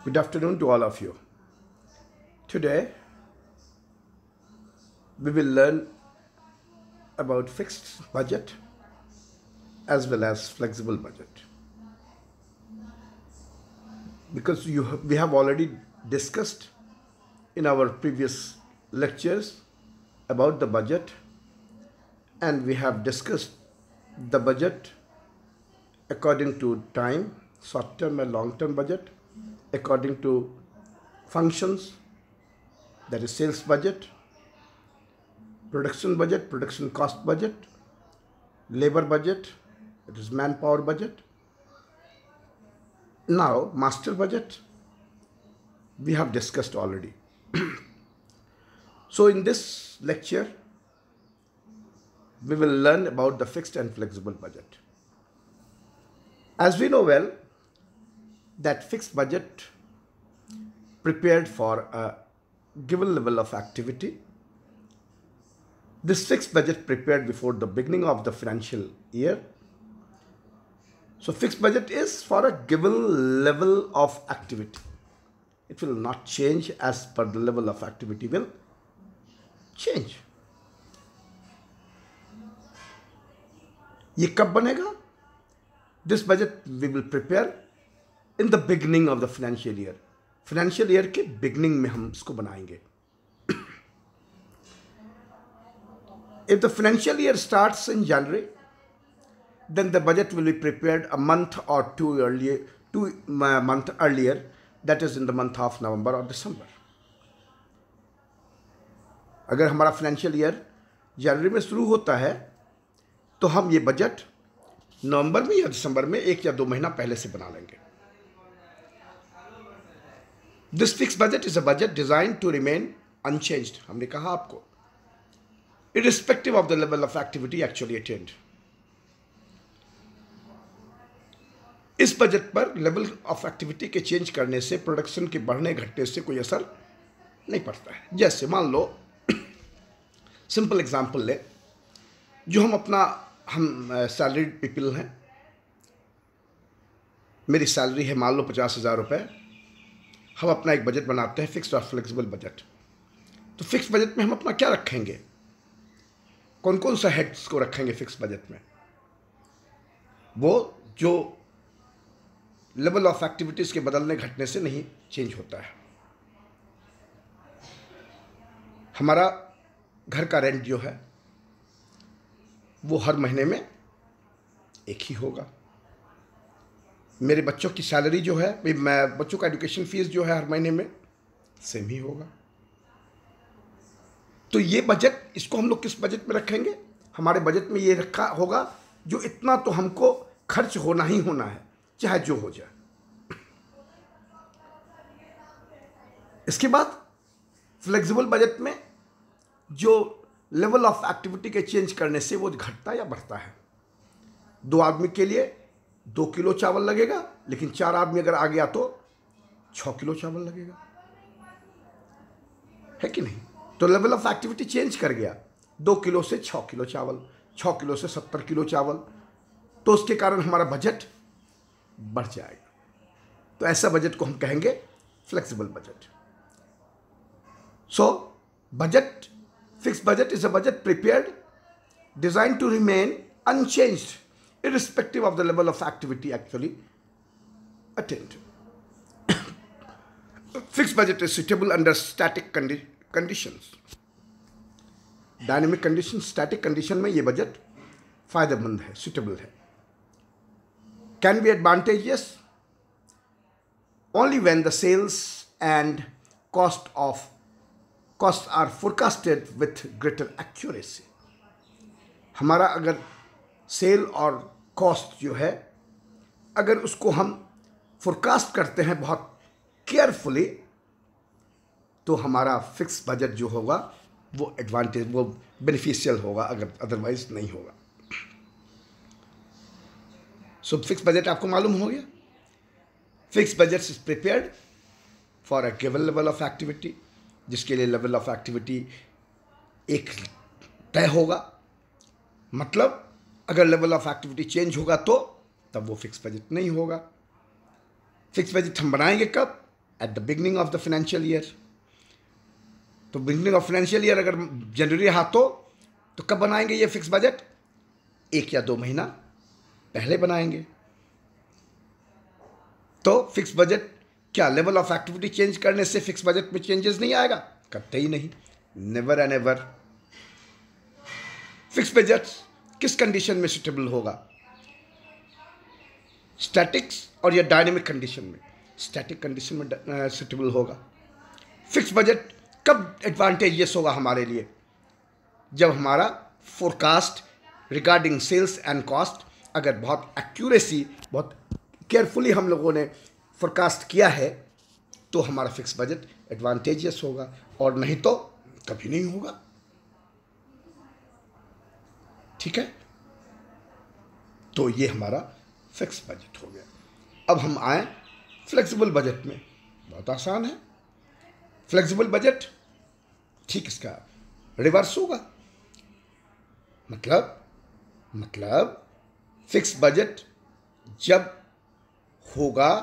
Good afternoon to all of you. Today we will learn about fixed budget as well as flexible budget, because we have already discussed in our previous lectures about the budget, and we have discussed the budget according to time, short term and long term budget, according to functions, that is sales budget, production cost budget, labor budget, that is manpower budget. Now master budget we have discussed already. So in this lecture we will learn about the fixed and flexible budget. As we know well that fixed budget prepared for a given level of activity. This fixed budget prepared before the beginning of the financial year. So fixed budget is for a given level of activity. It will not change as per the level of activity will change. ये कब बनेगा? This budget we will prepare in the beginning of the financial year. Financial year के beginning में हम इसको बनाएंगे. If the financial year starts in January, then the budget will be prepared a month or two months earlier, that is in the month of November or December. अगर हमारा financial year जनवरी में शुरू होता है तो हम ये बजट नवंबर में या दिसंबर में 1 या 2 महीना पहले से बना लेंगे. This fixed budget is a budget designed to remain unchanged. हमने कहा आपको, irrespective of the level of activity actually attained. इस बजट पर लेवल ऑफ एक्टिविटी के चेंज करने से, प्रोडक्शन के बढ़ने घटने से कोई असर नहीं पड़ता है. जैसे मान लो सिंपल एग्जांपल ले, जो हम सैलरीड पीपल हैं, मेरी सैलरी है मान लो 50,000 रुपये. हम अपना एक बजट बनाते हैं फिक्स्ड और फ्लेक्सिबल बजट. तो फिक्स बजट में हम अपना क्या रखेंगे, कौन कौन सा हेड्स को रखेंगे फिक्स बजट में? वो जो लेवल ऑफ एक्टिविटीज़ के बदलने घटने से नहीं चेंज होता है. हमारा घर का रेंट जो है वो हर महीने में एक ही होगा. मेरे बच्चों की सैलरी जो है, बच्चों का एजुकेशन फीस जो है हर महीने में सेम ही होगा. तो ये बजट, इसको हम लोग किस बजट में रखेंगे? हमारे बजट में ये रखा होगा जो इतना तो हमको खर्च होना ही होना है, चाहे जो हो जाए. इसके बाद फ्लेक्सिबल बजट में जो लेवल ऑफ एक्टिविटी के चेंज करने से वो घटता या बढ़ता है. 2 आदमी के लिए 2 किलो चावल लगेगा, लेकिन 4 आदमी अगर आ गया तो 6 किलो चावल लगेगा, है कि नहीं? तो लेवल ऑफ एक्टिविटी चेंज कर गया, 2 किलो से 6 किलो चावल, 6 किलो से 70 किलो चावल, तो उसके कारण हमारा बजट बढ़ जाएगा. तो ऐसा बजट को हम कहेंगे flexible budget. So budget, fixed budget is a budget prepared designed to remain unchanged irrespective of the level of activity actually attained. Fixed budget is suitable under static conditions. Dynamic conditions, static condition में ये budget फायदेमंद है, suitable है. Can be advantageous only when the sales and costs are forecasted with greater accuracy. हमारा अगर cell और cost जो है, अगर उसको हम फोरकास्ट करते हैं बहुत केयरफुली, तो हमारा फिक्स बजट जो होगा वो एडवांटेज, वो बेनिफिशियल होगा, अगर अदरवाइज नहीं होगा. सो फिक्स बजट आपको मालूम हो गया. Fix budget is prepared for a given level of activity, जिसके लिए लेवल ऑफ एक्टिविटी एक तय होगा. मतलब अगर लेवल ऑफ एक्टिविटी चेंज होगा तो तब वो फिक्स बजट नहीं होगा. फिक्स बजट हम बनाएंगे कब? At the beginning of the financial year. तो बिगनिंग ऑफ फाइनेंशियल ईयर अगर जनवरी हाथों तो कब बनाएंगे ये फिक्स बजट? 1 या 2 महीना पहले बनाएंगे। तो फिक्स बजट क्या लेवल ऑफ एक्टिविटी चेंज करने से फिक्स बजट में चेंजेस नहीं आएगा? करते ही नहीं, never and ever. Fix budget किस कंडीशन में सुटेबल होगा? स्टैटिक्स और या डायनेमिक कंडीशन में? स्टैटिक कंडीशन में सुटेबल होगा। फिक्स बजट कब एडवांटेजियस होगा हमारे लिए? जब हमारा forecast regarding sales and cost अगर बहुत एक्यूरेसी, बहुत केयरफुली हम लोगों ने फोरकास्ट किया है तो हमारा फिक्स बजट एडवांटेजियस होगा, और नहीं तो कभी नहीं होगा। ठीक है, तो ये हमारा फिक्स बजट हो गया। अब हम आए फ्लेक्सिबल बजट में। बहुत आसान है। फ्लेक्सिबल बजट ठीक इसका रिवर्स होगा। मतलब फिक्स बजट जब होगा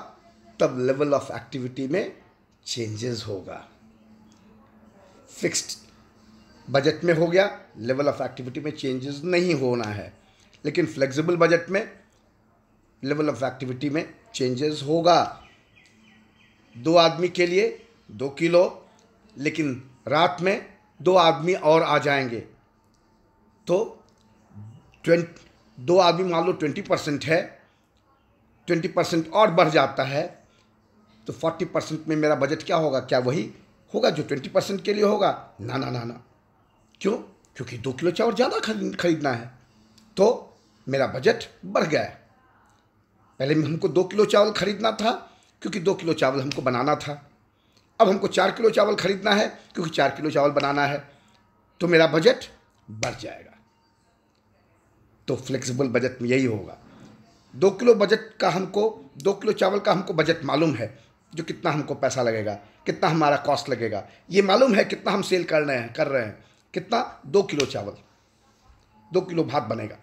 तब लेवल ऑफ एक्टिविटी में चेंजेस होगा। फिक्स्ड बजट में हो गया, लेवल ऑफ एक्टिविटी में चेंजेस नहीं होना है। लेकिन फ्लेक्सिबल बजट में लेवल ऑफ एक्टिविटी में चेंजेस होगा। 2 आदमी के लिए 2 किलो, लेकिन रात में 2 आदमी और आ जाएंगे तो 2 आदमी मान लो 20% है, 20% और बढ़ जाता है तो 40% में मेरा बजट क्या होगा? क्या वही होगा जो 20% के लिए होगा? ना ना ना ना। क्यों? क्योंकि 2 किलो चावल ज़्यादा खरीदना है तो मेरा बजट बढ़ गया है। पहले में हमको 2 किलो चावल खरीदना था क्योंकि 2 किलो चावल हमको बनाना था। अब हमको 4 किलो चावल खरीदना है क्योंकि 4 किलो चावल बनाना है, तो मेरा बजट बढ़ जाएगा। तो फ्लेक्सिबल बजट में यही होगा। 2 किलो बजट का हमको 2 किलो चावल का हमको बजट मालूम है, जो कितना हमको पैसा लगेगा, कितना हमारा कॉस्ट लगेगा, ये मालूम है कितना हम सेल कर रहे हैं। कितना? 2 किलो चावल, 2 किलो भात बनेगा,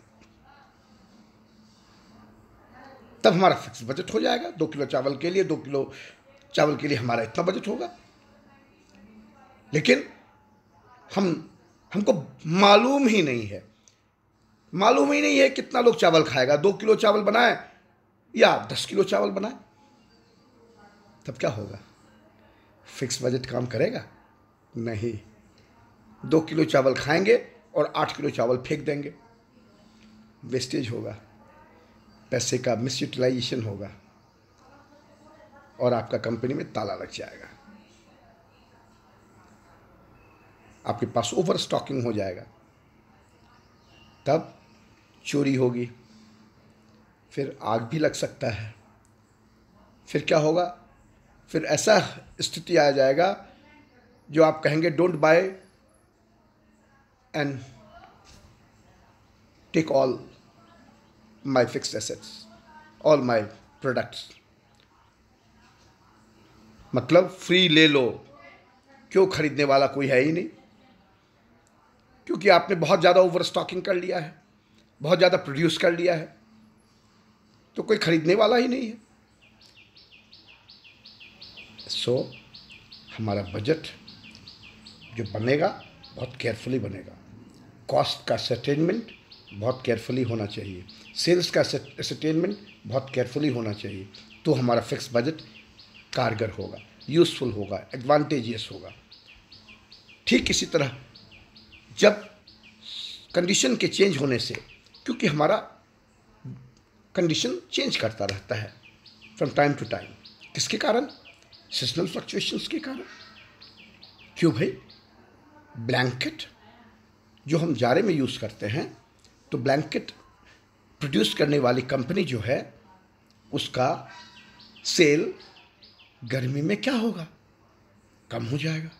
तब हमारा फिक्स बजट हो जाएगा। 2 किलो चावल के लिए 2 किलो चावल के लिए हमारा इतना बजट होगा। लेकिन हमको मालूम ही नहीं है कितना लोग चावल खाएगा। 2 किलो चावल बनाए या 10 किलो चावल बनाए, तब क्या होगा? फिक्स बजट काम करेगा? नहीं। 2 किलो चावल खाएंगे और 8 किलो चावल फेंक देंगे, वेस्टेज होगा, पैसे का मिसयूटिलाइजेशन होगा और आपका कंपनी में ताला लग जाएगा। आपके पास ओवर स्टॉकिंग हो जाएगा, तब चोरी होगी, फिर आग भी लग सकता है। फिर क्या होगा? फिर ऐसा स्थिति आ जाएगा जो आप कहेंगे don't buy and take all my fixed assets, all my products. मतलब फ्री ले लो, क्यों? खरीदने वाला कोई है ही नहीं, क्योंकि आपने बहुत ज़्यादा ओवर स्टॉकिंग कर लिया है, बहुत ज़्यादा प्रोड्यूस कर लिया है, तो कोई खरीदने वाला ही नहीं है। सो हमारा बजट जो बनेगा बहुत केयरफुली बनेगा। कॉस्ट का सर्टेनमेंट बहुत केयरफुली होना चाहिए, सेल्स का सर्टेनमेंट बहुत केयरफुली होना चाहिए, तो हमारा फिक्स बजट कारगर होगा, यूज़फुल होगा, एडवांटेजियस होगा। ठीक इसी तरह जब कंडीशन के चेंज होने से, क्योंकि हमारा कंडीशन चेंज करता रहता है फ्रॉम टाइम टू टाइम, किसके कारण? सीजनल फ्लक्चुएशंस के कारण। क्यों भाई? ब्लैंकेट जो हम जाड़े में यूज़ करते हैं, तो ब्लैंकेट प्रोड्यूस करने वाली कंपनी जो है उसका सेल गर्मी में क्या होगा? कम हो जाएगा।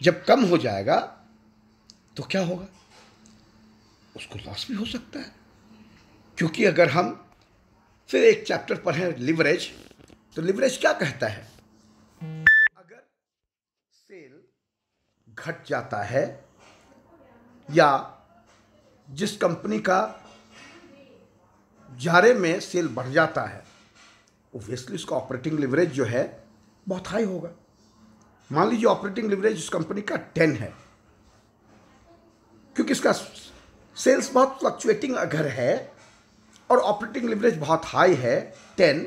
जब कम हो जाएगा तो क्या होगा? उसको लॉस भी हो सकता है, क्योंकि अगर हम फिर एक चैप्टर पढ़ें लिवरेज, तो लिवरेज क्या कहता है? अगर सेल घट जाता है या जिस कंपनी का जारे में सेल बढ़ जाता है, ओब्वियसली उसका ऑपरेटिंग लिवरेज जो है बहुत हाई होगा। मान लीजिए ऑपरेटिंग लिवरेज उस कंपनी का 10 है, क्योंकि इसका सेल्स बहुत फ्लक्चुएटिंग अगर है और ऑपरेटिंग लिवरेज बहुत हाई है 10,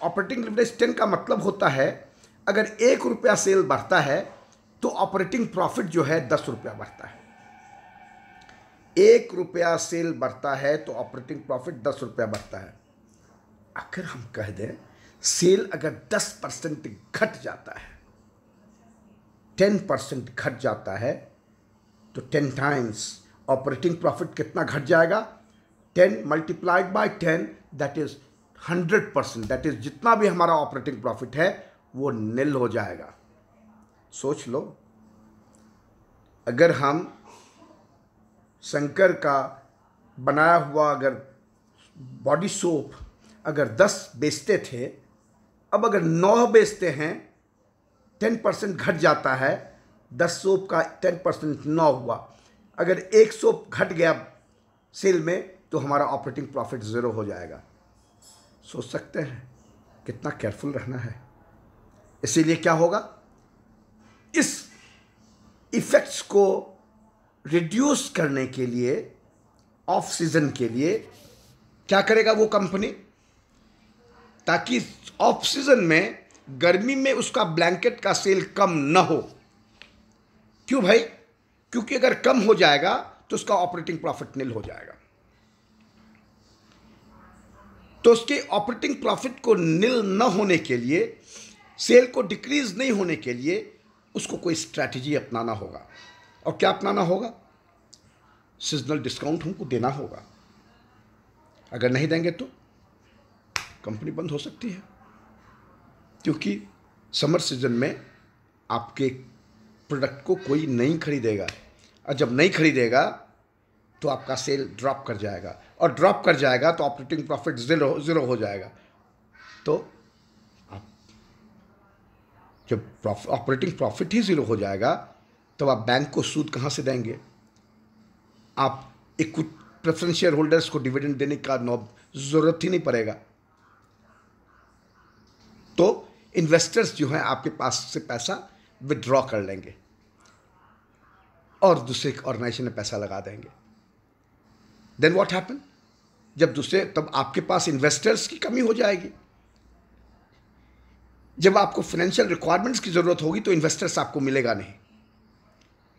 ऑपरेटिंग लिवरेज 10 का मतलब होता है अगर 1 रुपया सेल बढ़ता है तो ऑपरेटिंग प्रॉफिट जो है 10 रुपया बढ़ता है। 1 रुपया सेल बढ़ता है तो ऑपरेटिंग प्रॉफिट 10 रुपया बढ़ता है। अगर हम कह दें सेल अगर 10% घट जाता है, 10% घट जाता है, तो 10 टाइम्स ऑपरेटिंग प्रॉफिट कितना घट जाएगा? 10 multiplied by 10, that is 100%। That is जितना भी हमारा ऑपरेटिंग प्रॉफिट है वो निल हो जाएगा। सोच लो, अगर हम शंकर का बनाया हुआ अगर बॉडी सोप अगर 10 बेचते थे, अब अगर 9 बेचते हैं, 10% घट जाता है, 10 सोप का 10% 9 हुआ। अगर 1 सोप घट गया सेल में तो हमारा ऑपरेटिंग प्रॉफिट 0 हो जाएगा। सोच सकते हैं कितना केयरफुल रहना है। इसीलिए क्या होगा, इस इफेक्ट्स को रिड्यूस करने के लिए ऑफ सीजन के लिए क्या करेगा वो कंपनी, ताकि ऑफ सीजन में गर्मी में उसका ब्लैंकेट का सेल कम ना हो। क्यों भाई? क्योंकि अगर कम हो जाएगा तो उसका ऑपरेटिंग प्रॉफिट निल हो जाएगा। तो उसके ऑपरेटिंग प्रॉफिट को निल न होने के लिए, सेल को डिक्रीज नहीं होने के लिए उसको कोई स्ट्रैटेजी अपनाना होगा। और क्या अपनाना होगा? सीजनल डिस्काउंट हमको देना होगा। अगर नहीं देंगे तो कंपनी बंद हो सकती है, क्योंकि समर सीजन में आपके प्रोडक्ट को कोई नहीं खरीदेगा, और जब नहीं खरीदेगा तो आपका सेल ड्रॉप कर जाएगा, और ड्रॉप कर जाएगा तो ऑपरेटिंग प्रॉफिट ज़ीरो हो जाएगा। तो आप जब ऑपरेटिंग प्रॉफिट ही 0 हो जाएगा तब आप बैंक को सूद कहाँ से देंगे? आप प्रेफरेंस शेयर होल्डर्स को डिविडेंड देने का ज़रूरत ही नहीं पड़ेगा। तो इन्वेस्टर्स जो हैं आपके पास से पैसा विड्रॉ कर लेंगे और दूसरे ऑर्गेनाइजेशन में पैसा लगा देंगे। Then what happen? तब आपके पास इन्वेस्टर्स की कमी हो जाएगी। जब आपको फाइनेंशियल रिक्वायरमेंट्स की जरूरत होगी तो इन्वेस्टर्स आपको मिलेगा नहीं,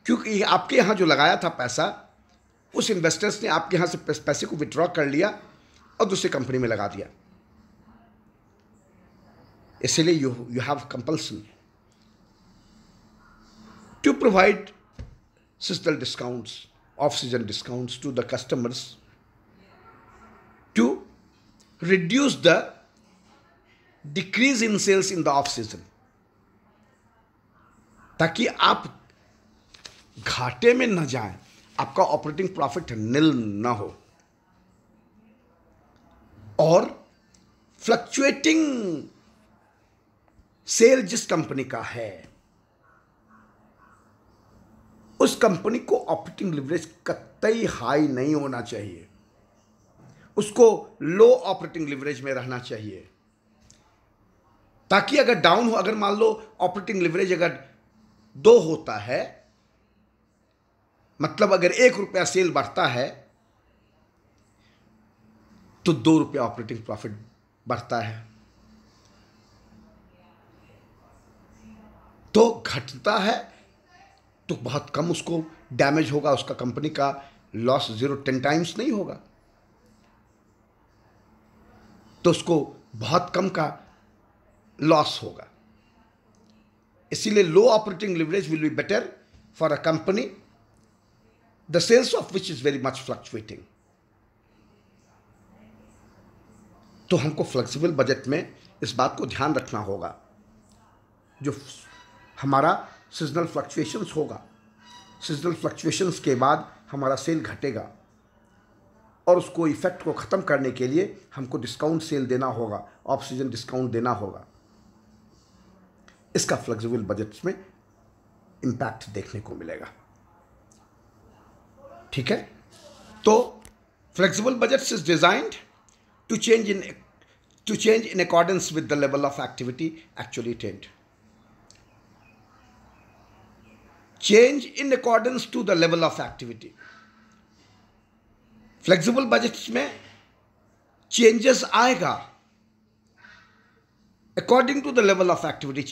क्योंकि आपके यहां जो लगाया था पैसा, उस इन्वेस्टर्स ने आपके यहां से पैसे को विड्रॉ कर लिया और दूसरी कंपनी में लगा दिया। इसलिए you have compulsion to provide seasonal discounts, off season discounts to the customers to reduce the decrease in sales in the off season, ताकि आप घाटे में न जाएं, आपका ऑपरेटिंग प्रॉफिट निल ना हो। और फ्लक्चुएटिंग सेल जिस कंपनी का है उस कंपनी को ऑपरेटिंग लिवरेज कतई हाई नहीं होना चाहिए, उसको लो ऑपरेटिंग लिवरेज में रहना चाहिए, ताकि अगर डाउन हो, अगर मान लो ऑपरेटिंग लिवरेज अगर 2 होता है, मतलब अगर 1 रुपया सेल बढ़ता है तो 2 रुपया ऑपरेटिंग प्रॉफिट बढ़ता है। तो घटता है तो बहुत कम उसको डैमेज होगा, उसका कंपनी का लॉस 10 टाइम्स नहीं होगा, तो उसको बहुत कम का लॉस होगा। इसीलिए low operating leverage will be better for a company the sales of which is very much fluctuating. तो हमको फ्लेक्सिबल बजट में इस बात को ध्यान रखना होगा, जो हमारा सीजनल फ्लक्चुएशंस होगा, सीजनल फ्लक्चुएशंस के बाद हमारा सेल घटेगा और उसको इफेक्ट को ख़त्म करने के लिए हमको डिस्काउंट सेल देना होगा, ऑफ सीजन डिस्काउंट देना होगा। इसका फ्लेक्सिबल बजट में इम्पैक्ट देखने को मिलेगा। ठीक है, तो flexible budgets is designed to change in accordance with the level of activity actually attend. Change in accordance to the level of activity. Flexible budgets में चेंजेस आएगा according to the level of activity.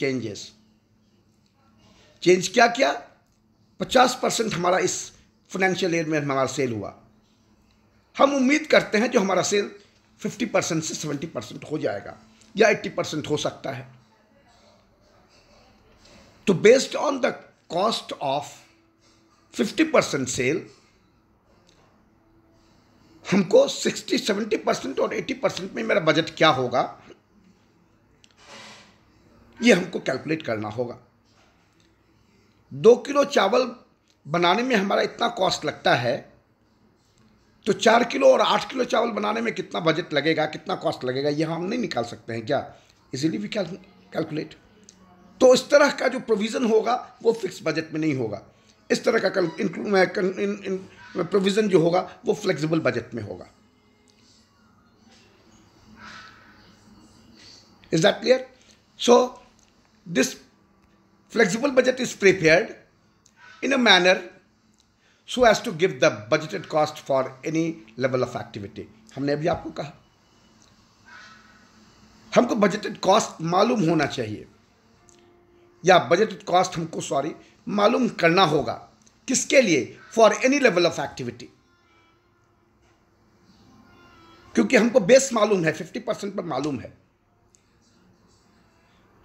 Change क्या क्या? 50% हमारा इस financial year में हमारा cell हुआ, हम उम्मीद करते हैं जो हमारा सेल 50% से 70% हो जाएगा या 80% हो सकता है। तो based on the cost of 50% sale, हमको 60, 70% और 80% में मेरा बजट क्या होगा, ये हमको कैलकुलेट करना होगा। 2 किलो चावल बनाने में हमारा इतना कॉस्ट लगता है, तो 4 किलो और 8 किलो चावल बनाने में कितना बजट लगेगा, कितना कॉस्ट लगेगा, ये हम नहीं निकाल सकते हैं क्या? Easily we calculate. तो इस तरह का जो प्रोविज़न होगा वो फिक्स बजट में नहीं होगा। इस तरह का प्रोविज़न जो होगा वो फ्लेक्सिबल बजट में होगा। Is that clear? So this flexible budget is prepared in a manner so as to give the budgeted cost for any level of activity। हमने अभी आपको कहा हमको बजटेड कॉस्ट मालूम होना चाहिए, या बजटेड कॉस्ट हमको मालूम करना होगा। किसके लिए? For any level of activity. क्योंकि हमको बेस मालूम है, 50% पर मालूम है।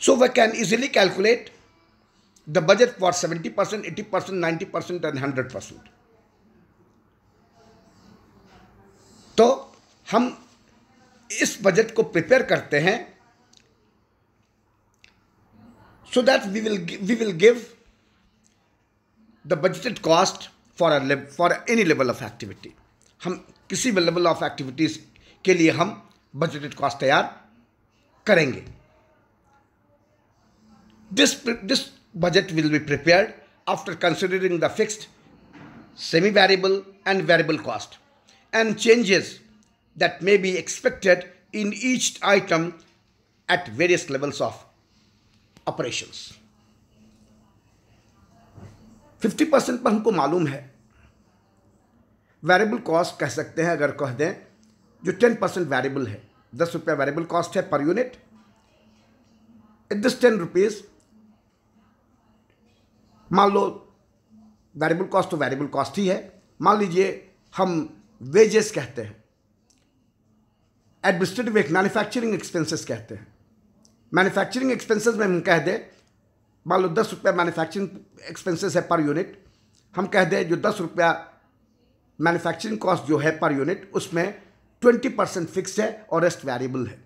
So we can easily calculate the budget for 70%, 80%, 90% and 100%। तो हम इस बजट को प्रिपेयर करते हैं so that we will give the budgeted cost for any level of activity। हम किसी भी लेवल ऑफ एक्टिविटीज के लिए हम बजटेड कॉस्ट तैयार करेंगे। This budget will be prepared after considering the fixed, semi-variable and variable cost and changes that may be expected in each item at various levels of operations। 50% पर हमको मालूम है, variable cost कह सकते हैं अगर कह दें, जो 10% वेरिएबल है, 10 रुपया वेरिएबल कॉस्ट है पर यूनिट। दिस 10 रुपीज, मान लो वेरिएबल कॉस्ट तो वेरिएबल कॉस्ट ही है। मान लीजिए हम वेजेस कहते हैं, एडमिनिस्ट्रेटिव मैन्युफैक्चरिंग एक्सपेंसेस कहते हैं। मैन्युफैक्चरिंग एक्सपेंसेस में हम कह दें, मान लो 10 रुपया मैन्युफैक्चरिंग एक्सपेंसेस है पर यूनिट, हम कह दें जो 10 रुपया मैन्युफैक्चरिंग कॉस्ट जो है पर यूनिट, उसमें 20% फिक्स है और रेस्ट वेरिएबल है।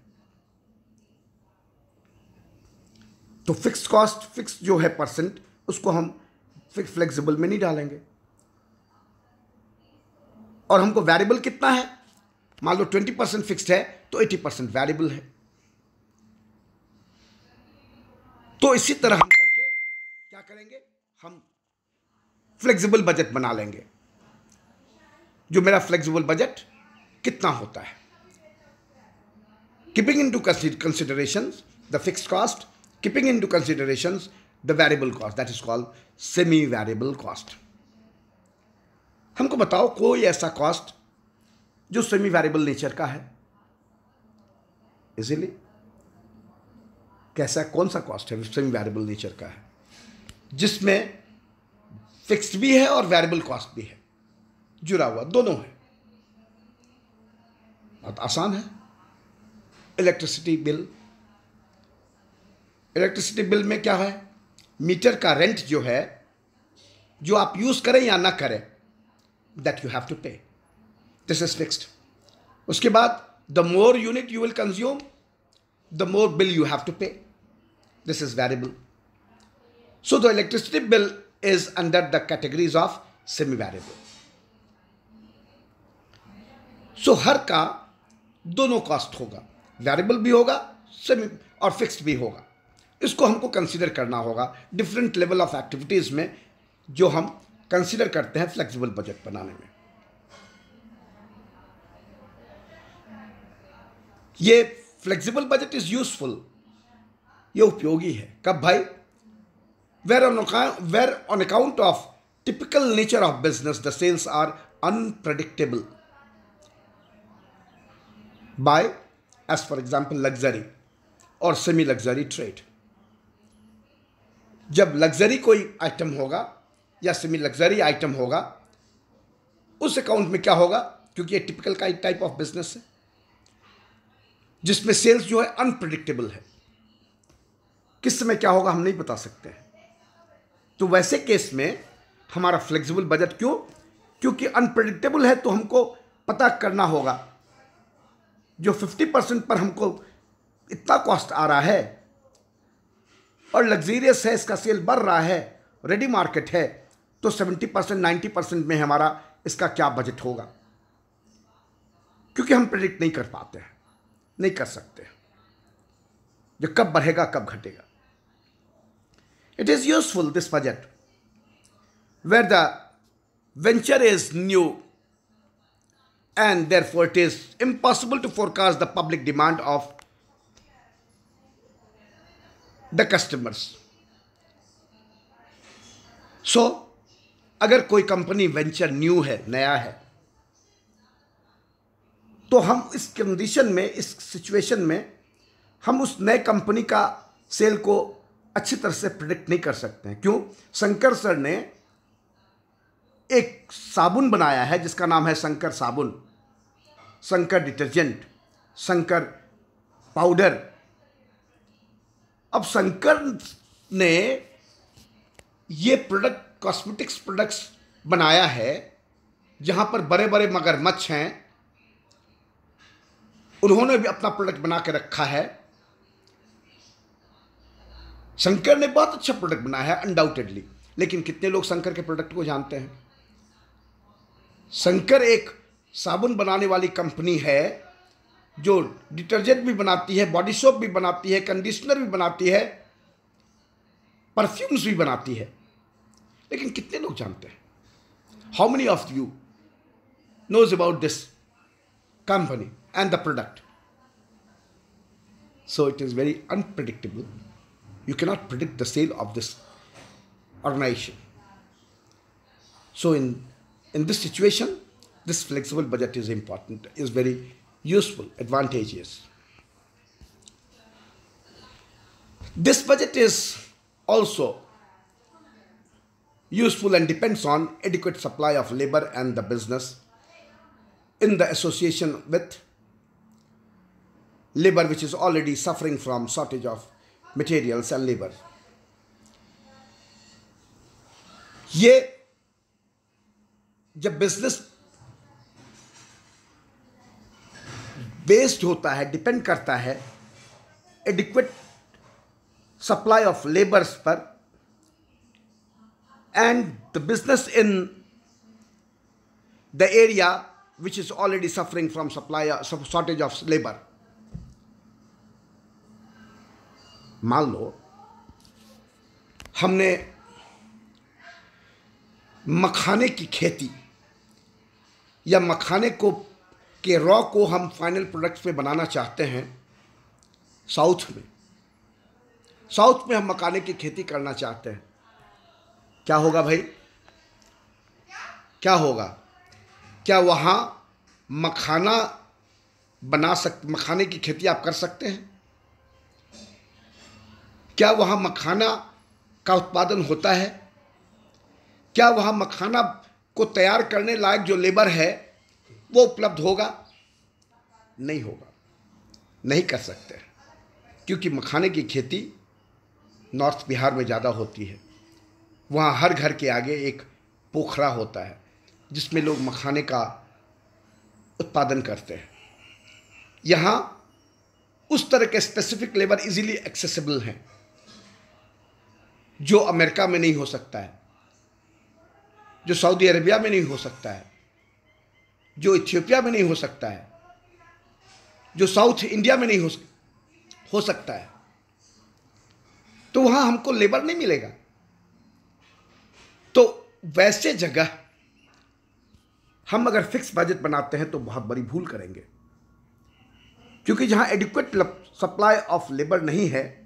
तो फिक्स कॉस्ट, फिक्स जो है परसेंट, उसको हम फ्लेक्सिबल में नहीं डालेंगे। और हमको वेरिएबल कितना है, मान लो 20% फिक्स्ड है तो 80% वेरिएबल है। तो इसी तरह हम करके क्या करेंगे, हम फ्लेक्सिबल बजट बना लेंगे। जो मेरा फ्लेक्सिबल बजट कितना होता है, keeping into considerations the fixed cost, keeping into considerations the variable cost, that is called semi variable cost। हमको बताओ कोई ऐसा कॉस्ट जो सेमी वेरिएबल नेचर का है। इजीली कैसा, कौन सा कॉस्ट है सेमी वेरिएबल नेचर का है, जिसमें फिक्स्ड भी है और वेरिएबल कॉस्ट भी है, जुड़ा हुआ दोनों है। बहुत आसान है। Electricity bill. इलेक्ट्रिसिटी बिल में क्या है, मीटर का रेंट जो है, जो आप यूज करें या ना करें, that you have to pay, this is fixed. उसके बाद the more unit you will consume, the more bill you have to pay, this is variable. So the electricity bill is under the categories of semi variable. So हर का दोनों cost होगा, variable भी होगा semi और fixed भी होगा। इसको हमको कंसीडर करना होगा डिफरेंट लेवल ऑफ एक्टिविटीज में, जो हम कंसीडर करते हैं फ्लेक्सिबल बजट बनाने में। ये फ्लेक्सिबल बजट इज यूजफुल, ये उपयोगी है। कब भाई? where on account of typical nature of business, the sales are unpredictable by, as for example, luxury और सेमी लग्जरी ट्रेड। जब लग्जरी कोई आइटम होगा या सेमी लग्जरी आइटम होगा, उस अकाउंट में क्या होगा, क्योंकि ये टिपिकल का टाइप ऑफ बिजनेस है जिसमें सेल्स जो है अनप्रेडिक्टेबल है, किस समय क्या होगा हम नहीं बता सकते हैं। तो वैसे केस में हमारा फ्लेक्सिबल बजट क्यों, क्योंकि अनप्रेडिक्टेबल है, तो हमको पता करना होगा जो 50% पर हमको इतना कॉस्ट आ रहा है और लग्जीरियस है, इसका सेल बढ़ रहा है, रेडी मार्केट है, तो 70% 90% में हमारा इसका क्या बजट होगा, क्योंकि हम प्रेडिक्ट नहीं कर पाते हैं, नहीं कर सकते जो कब बढ़ेगा कब घटेगा। It is useful this budget where the venture is new and therefore it is impossible to forecast the public demand of the customers. So अगर कोई कंपनी वेंचर न्यू है, नया है, तो हम इस कंडीशन में, इस सिचुएशन में हम उस नए कंपनी का सेल को अच्छी तरह से प्रेडिक्ट नहीं कर सकते हैं। क्यों? शंकर सर ने एक साबुन बनाया है जिसका नाम है शंकर साबुन, शंकर डिटर्जेंट, शंकर पाउडर। अब शंकर ने ये प्रोडक्ट, कॉस्मेटिक्स प्रोडक्ट्स बनाया है जहां पर बड़े बड़े मगरमच्छ हैं, उन्होंने भी अपना प्रोडक्ट बना के रखा है। शंकर ने बहुत अच्छा प्रोडक्ट बनाया है अनडाउटेडली, लेकिन कितने लोग शंकर के प्रोडक्ट को जानते हैं? शंकर एक साबुन बनाने वाली कंपनी है जो डिटर्जेंट भी बनाती है, बॉडी सोप भी बनाती है, कंडीशनर भी बनाती है, परफ्यूम्स भी बनाती है, लेकिन कितने लोग जानते हैं? How many of you knows about this company and the product? So it is very unpredictable. You cannot predict the sale of this organization. So in this situation, this flexible budget is important, is very useful, advantageous. This budget is also useful and depends on adequate supply of labor and the business in the association with labor which is already suffering from shortage of materials and labor. ये जब business based होता है, depend करता है adequate supply of labours पर, and the business in the area which is already suffering from supply shortage of labour. मान लो हमने मखाने की खेती या मखाने को के रॉ को हम फाइनल प्रोडक्ट्स में बनाना चाहते हैं साउथ में हम मखाने की खेती करना चाहते हैं. क्या होगा भाई? क्या होगा? क्या वहाँ मखाने की खेती आप कर सकते हैं? क्या वहाँ मखाना का उत्पादन होता है? क्या वहाँ मखाना को तैयार करने लायक जो लेबर है वो उपलब्ध होगा? नहीं होगा, नहीं कर सकते, क्योंकि मखाने की खेती नॉर्थ बिहार में ज़्यादा होती है. वहाँ हर घर के आगे एक पोखरा होता है जिसमें लोग मखाने का उत्पादन करते हैं. यहाँ उस तरह के स्पेसिफिक लेबर इजीली एक्सेसिबल हैं जो अमेरिका में नहीं हो सकता है, जो सऊदी अरेबिया में नहीं हो सकता है, जो इथियोपिया में नहीं हो सकता है, जो साउथ इंडिया में नहीं हो सकता है. तो वहाँ हमको लेबर नहीं मिलेगा. तो वैसे जगह हम अगर फिक्स बजट बनाते हैं तो बहुत बड़ी भूल करेंगे, क्योंकि जहाँ एडिक्वेट सप्लाई ऑफ लेबर नहीं है,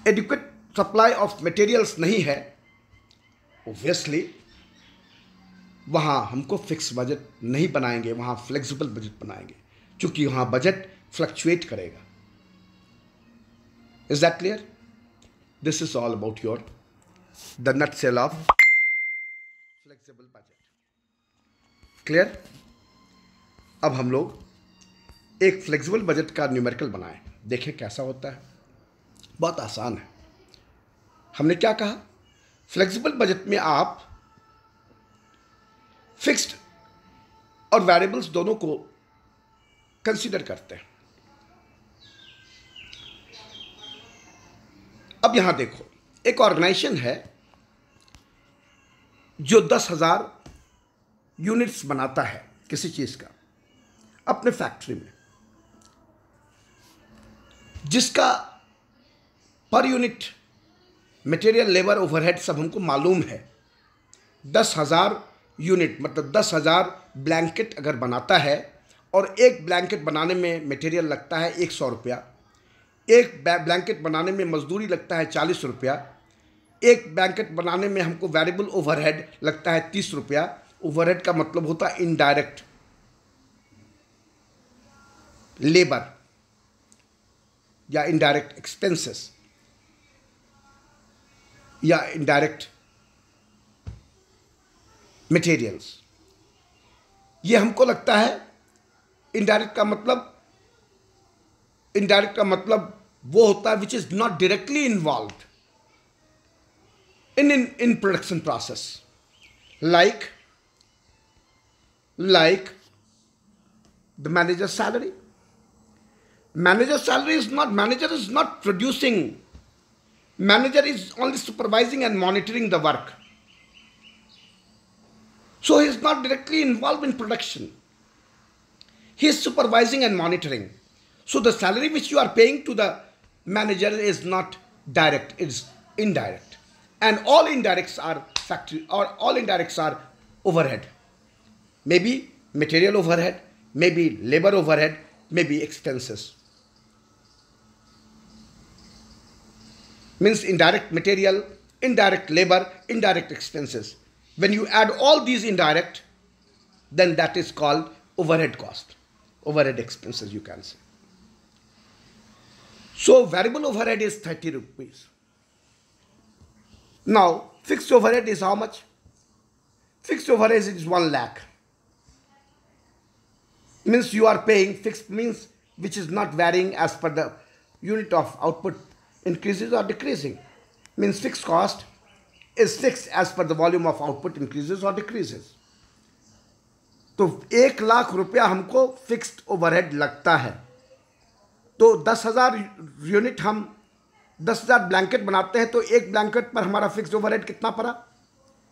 एडिक्वेट सप्लाई ऑफ मटेरियल्स नहीं है, ऑब्वियसली वहाँ हमको फिक्स बजट नहीं बनाएंगे, वहाँ फ्लेक्सिबल बजट बनाएंगे, क्योंकि वहाँ बजट फ्लक्चुएट करेगा। Is that clear? This is all about your the nutshell of flexible budget. Clear? अब हम लोग एक फ्लेक्सिबल बजट का न्यूमेरिकल बनाएं, देखें कैसा होता है। बहुत आसान है। हमने क्या कहा, फ्लेक्सिबल बजट में आप फिक्स्ड और वेरिएबल्स दोनों को कंसीडर करते हैं। अब यहां देखो, एक ऑर्गेनाइजेशन है जो 10,000 यूनिट्स बनाता है किसी चीज का अपने फैक्ट्री में, जिसका per unit material, labour, overhead सब हमको मालूम है। 10,000 यूनिट मतलब 10,000 ब्लैंकेट अगर बनाता है, और एक ब्लैंकेट बनाने में मटेरियल लगता है 100 रुपया, एक ब्लैंकेट बनाने में मजदूरी लगता है 40 रुपया, एक ब्लैंकेट बनाने में हमको वेरिएबल ओवरहेड लगता है 30 रुपया। ओवरहेड का मतलब होता है इनडायरेक्ट लेबर या इनडायरेक्ट एक्सपेंसेस या इनडायरेक्ट मटेरियल्स। ये हमको लगता है इनडायरेक्ट का मतलब वो होता है which is not directly involved in production process, like the manager's salary. Manager is not producing. Manager is only supervising and monitoring the work. So he is not directly involved in production. He is supervising and monitoring. So the salary which you are paying to the manager is not direct, it is indirect. And all indirects are factory, or all indirects are overhead. Maybe material overhead, maybe labor overhead, maybe expenses. Means indirect material, indirect labor, indirect expenses. When you add all these indirect, then that is called overhead cost, overhead expenses you can say. So variable overhead is 30 rupees. Now fixed overhead is how much? Fixed overhead is 1 lakh. Means you are paying fixed, means which is not varying as per the unit of output increases or decreasing. Means fixed cost is fixed as per the volume of output increases or decreases. तो 1 लाख रुपया हमको fixed overhead लगता है, तो 10,000 unit हम 10,000 blanket बनाते हैं, तो एक ब्लैंकेट पर हमारा फिक्स्ड ओवरहेड कितना पड़ा?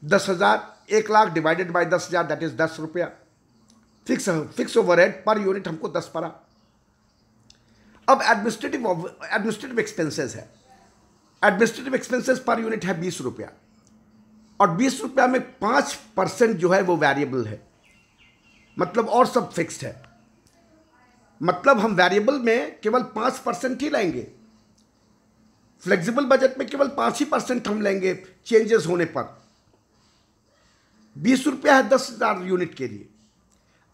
10,000, 1 lakh divided by 10,000, that is 10 रुपया। फिक्स ओवरहेड पर यूनिट हमको 10 पड़ा। अब एडमिनिस्ट्रेटिव एक्सपेंसेस है। एडमिनिस्ट्रेटिव एक्सपेंसेस पर यूनिट है 20 रुपया, और 20 रुपया में 5% जो है वो वेरिएबल है, मतलब और सब फिक्स्ड है। मतलब हम वेरिएबल में केवल 5% ही लेंगे, फ्लेक्सिबल बजट में केवल 5% हम लेंगे चेंजेस होने पर। 20 रुपया है 10,000 यूनिट के लिए।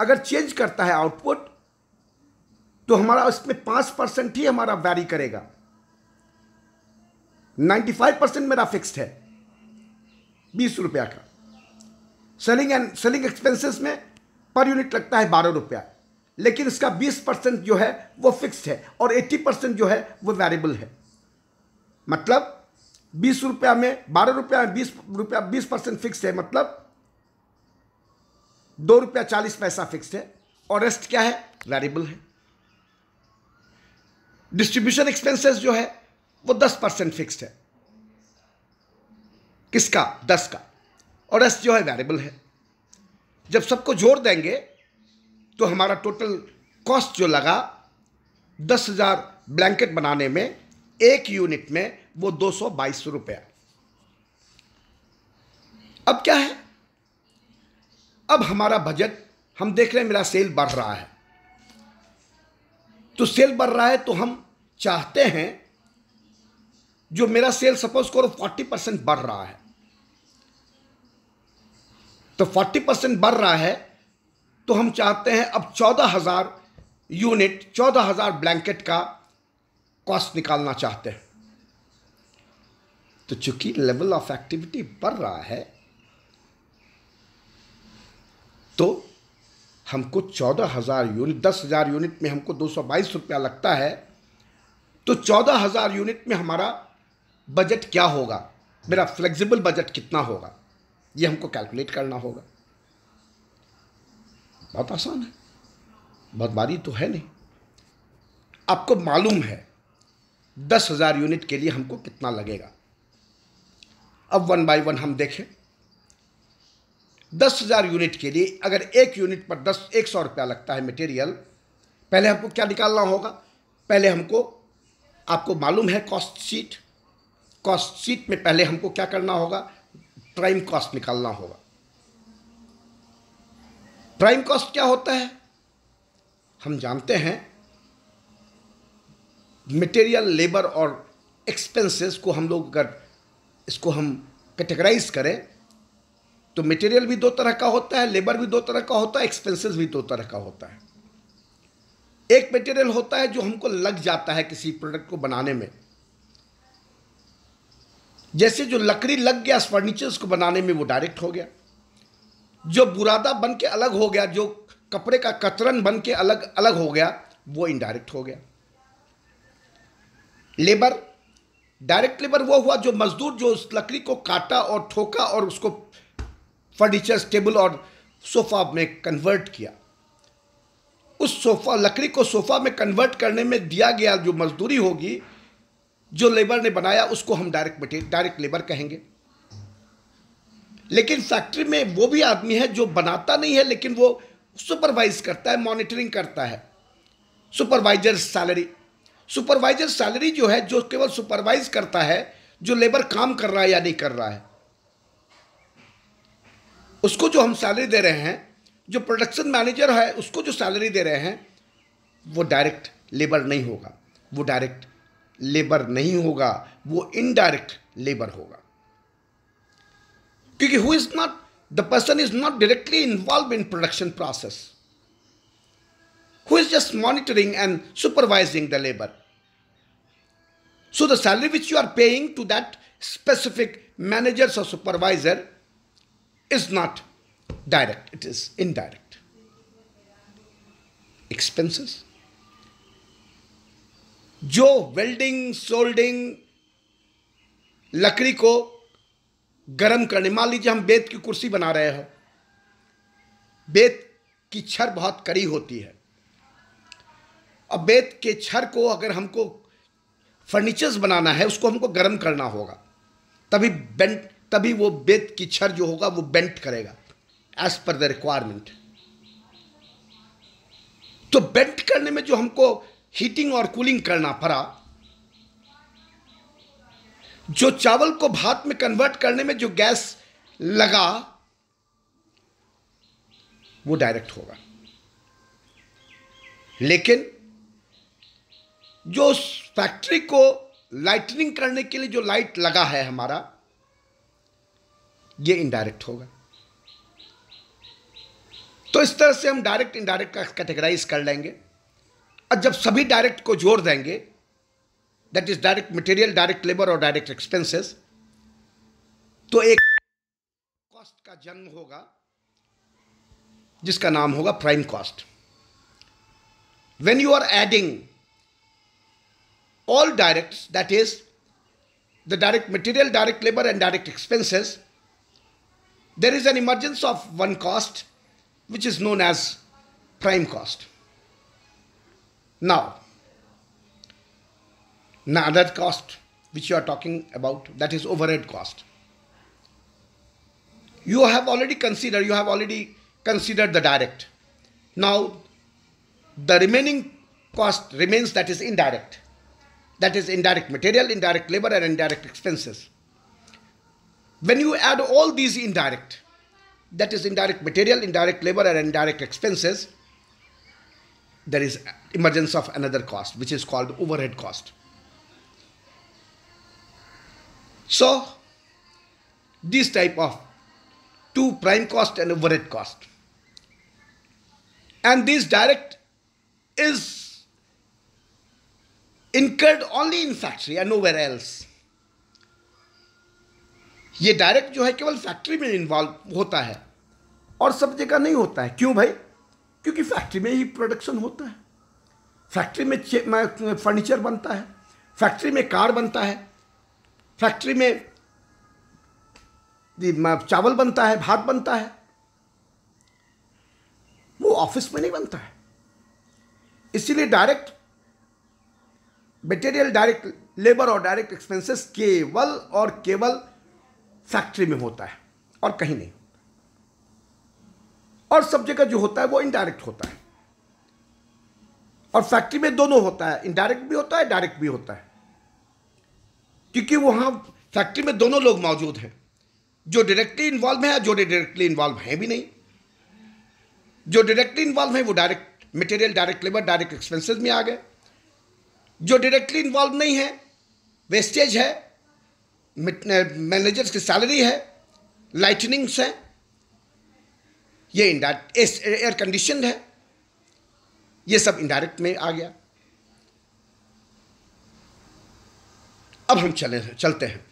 अगर चेंज करता है आउटपुट तो हमारा इसमें 5% ही हमारा वैरी करेगा। 95% मेरा फिक्स्ड है 20 रुपया का। सेलिंग एक्सपेंसेस में पर यूनिट लगता है 12 रुपया, लेकिन इसका 20% जो है वो फिक्स्ड है और 80% जो है वो वेरिएबल है। मतलब 20 रुपया में 12 रुपया में 20 रुपया 20% फिक्स्ड है, मतलब 2 रुपया 40 पैसा फिक्स्ड है और रेस्ट क्या है? वेरिएबल है। डिस्ट्रीब्यूशन एक्सपेंसेस जो है वो 10% फिक्स्ड है। किसका? 10 का, और रेस्ट जो है वेरिएबल है। जब सबको जोड़ देंगे तो हमारा टोटल कॉस्ट जो लगा 10,000 ब्लैंकेट बनाने में, एक यूनिट में, वो 222 रुपया। अब क्या है? अब हमारा बजट, हम देख रहे हैं मेरा सेल बढ़ रहा है, तो सेल बढ़ रहा है तो हम चाहते हैं जो मेरा सेल सपोज करो 40% बढ़ रहा है, तो 40% बढ़ रहा है, तो हम चाहते हैं अब 14,000 यूनिट, 14,000 ब्लैंकेट का कॉस्ट निकालना चाहते हैं। तो चूंकि लेवल ऑफ एक्टिविटी बढ़ रहा है, तो हमको 14,000 यूनिट, 10,000 यूनिट में हमको 222 रुपया लगता है, तो 14,000 यूनिट में हमारा बजट क्या होगा, मेरा फ्लेक्सिबल बजट कितना होगा, ये हमको कैलकुलेट करना होगा। बहुत आसान है, बहुत भारी तो है नहीं। आपको मालूम है 10,000 यूनिट के लिए हमको कितना लगेगा। अब वन बाय वन हम देखें। 10,000 यूनिट के लिए अगर एक यूनिट पर 100 रुपया लगता है मटेरियल, पहले हमको क्या निकालना होगा, पहले हमको, आपको मालूम है कॉस्ट शीट, कॉस्ट शीट में पहले हमको क्या करना होगा, प्राइम कॉस्ट निकालना होगा। प्राइम कॉस्ट क्या होता है, हम जानते हैं मटेरियल, लेबर और एक्सपेंसेस को हम लोग अगर इसको हम कैटेगराइज करें तो मटेरियल भी दो तरह का होता है, लेबर भी दो तरह का होता है, एक्सपेंसेस भी दो तरह का होता है। एक मटेरियल होता है जो हमको लग जाता है किसी प्रोडक्ट को बनाने में, जैसे जो लकड़ी लग गया फर्नीचर्स को बनाने में, वो डायरेक्ट हो गया। जो बुरादा बन के अलग हो गया, जो कपड़े का कतरन बन के अलग अलग हो गया, वो इनडायरेक्ट हो गया। लेबर, डायरेक्ट लेबर वो हुआ जो मजदूर जो उस लकड़ी को काटा और ठोका और उसको फर्नीचर, टेबल और सोफा में कन्वर्ट किया। उस सोफा, लकड़ी को सोफा में कन्वर्ट करने में दिया गया जो मजदूरी होगी, जो लेबर ने बनाया, उसको हम डायरेक्ट लेबर कहेंगे। लेकिन फैक्ट्री में वो भी आदमी है जो बनाता नहीं है, लेकिन वो सुपरवाइज करता है, मॉनिटरिंग करता है, सुपरवाइजर सैलरी। सुपरवाइजर सैलरी जो है, जो केवल सुपरवाइज करता है जो लेबर काम कर रहा है या नहीं कर रहा है, उसको जो हम सैलरी दे रहे हैं। जो प्रोडक्शन मैनेजर है उसको जो सैलरी दे रहे हैं, वो डायरेक्ट लेबर नहीं होगा, वो डायरेक्ट लेबर नहीं होगा, वो इनडायरेक्ट लेबर होगा। क्योंकि who is not, the person is not directly involve in production process, who is just monitoring and supervising the labor. So the salary which you are paying to that specific managers or supervisor is not direct, it is indirect. Expenses, जो welding, soldering, लकड़ी को गर्म करने, मान लीजिए हम बेत की कुर्सी बना रहे हो, बेत की छड़ बहुत कड़ी होती है। अब बेत के छड़ को अगर हमको फर्नीचर्स बनाना है, उसको हमको गर्म करना होगा, तभी वो बेत की छड़ जो होगा वो बेंट करेगा एज पर द रिक्वायरमेंट। तो बेंट करने में जो हमको हीटिंग और कूलिंग करना पड़ा, जो चावल को भात में कन्वर्ट करने में जो गैस लगा, वो डायरेक्ट होगा। लेकिन जो उस फैक्ट्री को लाइटनिंग करने के लिए जो लाइट लगा है हमारा, ये इनडायरेक्ट होगा। तो इस तरह से हम डायरेक्ट इनडायरेक्ट का कैटेगराइज कर लेंगे। और जब सभी डायरेक्ट को जोड़ देंगे, that is direct material, direct labour और डायरेक्ट एक्सपेंसेस, तो एक कॉस्ट का जन्म होगा जिसका नाम होगा prime cost. When you are adding all directs, that is the direct material, direct labor and direct expenses, there is an emergence of one cost which is known as prime cost. Now another cost which you are talking about, that is overhead cost. You have already considered the direct. Now the remaining cost remains, that is indirect. That is indirect material, indirect labor and indirect expenses. When you add all these indirect, that is indirect material, indirect labor and indirect expenses, there is emergence of another cost which is called overhead cost. So these type of two prime cost and overhead cost, and this direct is incurred only in factory and nowhere else. ये direct जो है केवल factory में involve होता है और सब जगह नहीं होता है। क्यों भाई? क्योंकि फैक्ट्री में ही प्रोडक्शन होता है, फैक्ट्री में फर्नीचर बनता है, फैक्ट्री में कार बनता है, फैक्ट्री में चावल बनता है, भात बनता है, वो ऑफिस में नहीं बनता है। इसीलिए डायरेक्ट मटेरियल, डायरेक्ट लेबर और डायरेक्ट एक्सपेंसेस केवल और केवल फैक्ट्री में होता है और कहीं नहीं। और सब जगह जो होता है वो इनडायरेक्ट होता है, और फैक्ट्री में दोनों होता है, इनडायरेक्ट भी होता है, डायरेक्ट भी होता है, क्योंकि वहां फैक्ट्री में दोनों लोग मौजूद हैं, जो डायरेक्टली इन्वॉल्व है, जो डायरेक्टली इन्वॉल्व है भी नहीं। जो डायरेक्टली इन्वॉल्व है वो direct material, direct labour, direct expenses में आ गए। जो डायरेक्टली इन्वॉल्व नहीं है, वेस्टेज है, मैनेजर्स की सैलरी है, लाइटनिंग्स है, ये इनडायरेक्ट, एयर कंडीशन है, ये सब इनडायरेक्ट में आ गया। अब हम चलते हैं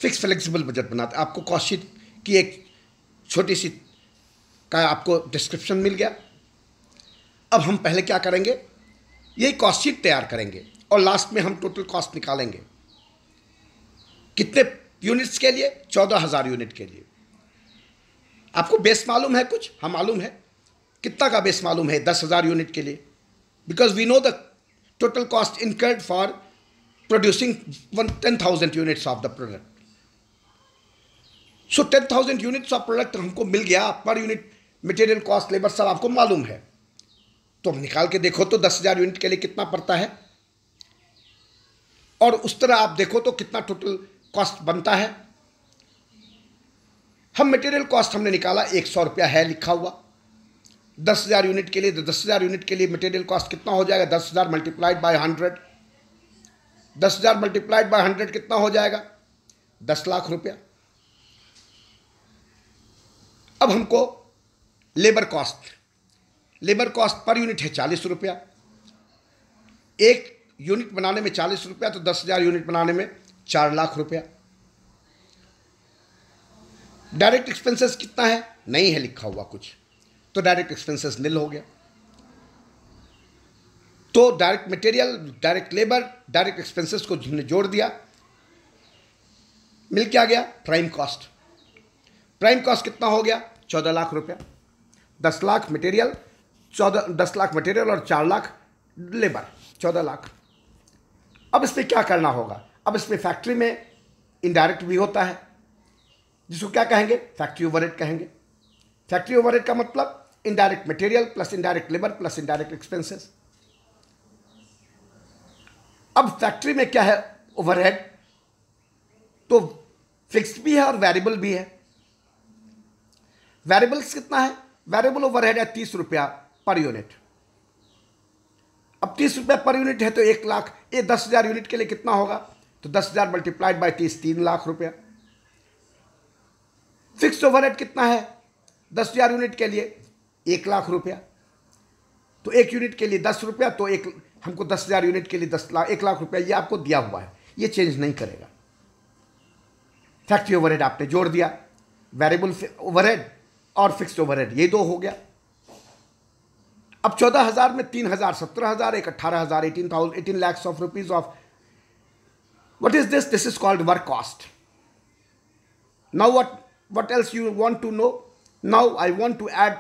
फिक्स फ्लेक्सिबल बजट बनाते। आपको कॉस्ट शीट की एक छोटी सी का आपको डिस्क्रिप्शन मिल गया। अब हम पहले क्या करेंगे, यही कॉस्ट शीट तैयार करेंगे और लास्ट में हम टोटल कॉस्ट निकालेंगे। कितने यूनिट्स के लिए? 14,000 यूनिट के लिए। आपको बेस मालूम है कुछ? हाँ मालूम है। कितना का बेस मालूम है? 10,000 यूनिट के लिए, because we know the total cost incurred for producing 10,000 units of the product. So 10,000 units of product हमको मिल गया। Per unit material cost, labour सब आपको मालूम है, तो हम निकाल के देखो तो 10,000 यूनिट के लिए कितना पड़ता है, और उस तरह आप देखो तो कितना टोटल कॉस्ट बनता है। हम मटेरियल कॉस्ट हमने निकाला, 100 रुपया है लिखा हुआ 10,000 यूनिट के लिए। तो 10,000 यूनिट के लिए मटेरियल कॉस्ट कितना हो जाएगा? 10,000 मल्टीप्लाइड बाय 100। 10,000 मल्टीप्लाइड बाय 100 कितना हो जाएगा? 10 लाख रुपया। अब हमको लेबर कॉस्ट पर यूनिट है 40 रुपया। एक यूनिट बनाने में 40 रुपया, तो 10,000 यूनिट बनाने में 4 लाख रुपया। डायरेक्ट एक्सपेंसेस कितना है? नहीं है लिखा हुआ कुछ, तो डायरेक्ट एक्सपेंसेस निल हो गया। तो direct material, direct labour, direct expenses को हमने जोड़ दिया, मिल क्या गया? Prime cost. प्राइम कॉस्ट कितना हो गया? 14 लाख रुपया। 10 लाख मटेरियल, 10 लाख मटेरियल और 4 लाख लेबर, 14 लाख। अब इसमें क्या करना होगा? अब इसमें फैक्ट्री में इनडायरेक्ट भी होता है, जिसको क्या कहेंगे? फैक्ट्री ओवरहेड कहेंगे। फैक्ट्री ओवरहेड का मतलब indirect material plus indirect labour plus indirect expenses. अब फैक्ट्री में क्या है ओवरहेड? तो फिक्स्ड भी है और वेरिएबल भी है। वेरिएबल्स कितना है? वेरिएबल ओवरहेड है 30 रुपया पर यूनिट। अब 30 रुपया पर यूनिट है तो 1 लाख, ये 10,000 यूनिट के लिए कितना होगा? तो 10,000 मल्टीप्लाइड बाय 30, 3 लाख रुपया। फिक्स्ड ओवरहेड कितना है 10,000 यूनिट के लिए? 1 लाख रुपया। तो एक यूनिट के लिए 10 रुपया, तो हमको 10,000 यूनिट के लिए 1 लाख रुपया ये आपको दिया हुआ है, ये चेंज नहीं करेगा। फैक्ट्री ओवरहेड आपने जोड़ दिया, वेरिएबल ओवरहेड और फिक्स्ड ओवरहेड, ये दो हो गया। अब 14,000 में 3,000, 17,000, एक 18,000, 18 lakhs of rupees of what is this? This is called work cost. Now what else you want to know? Now I want to add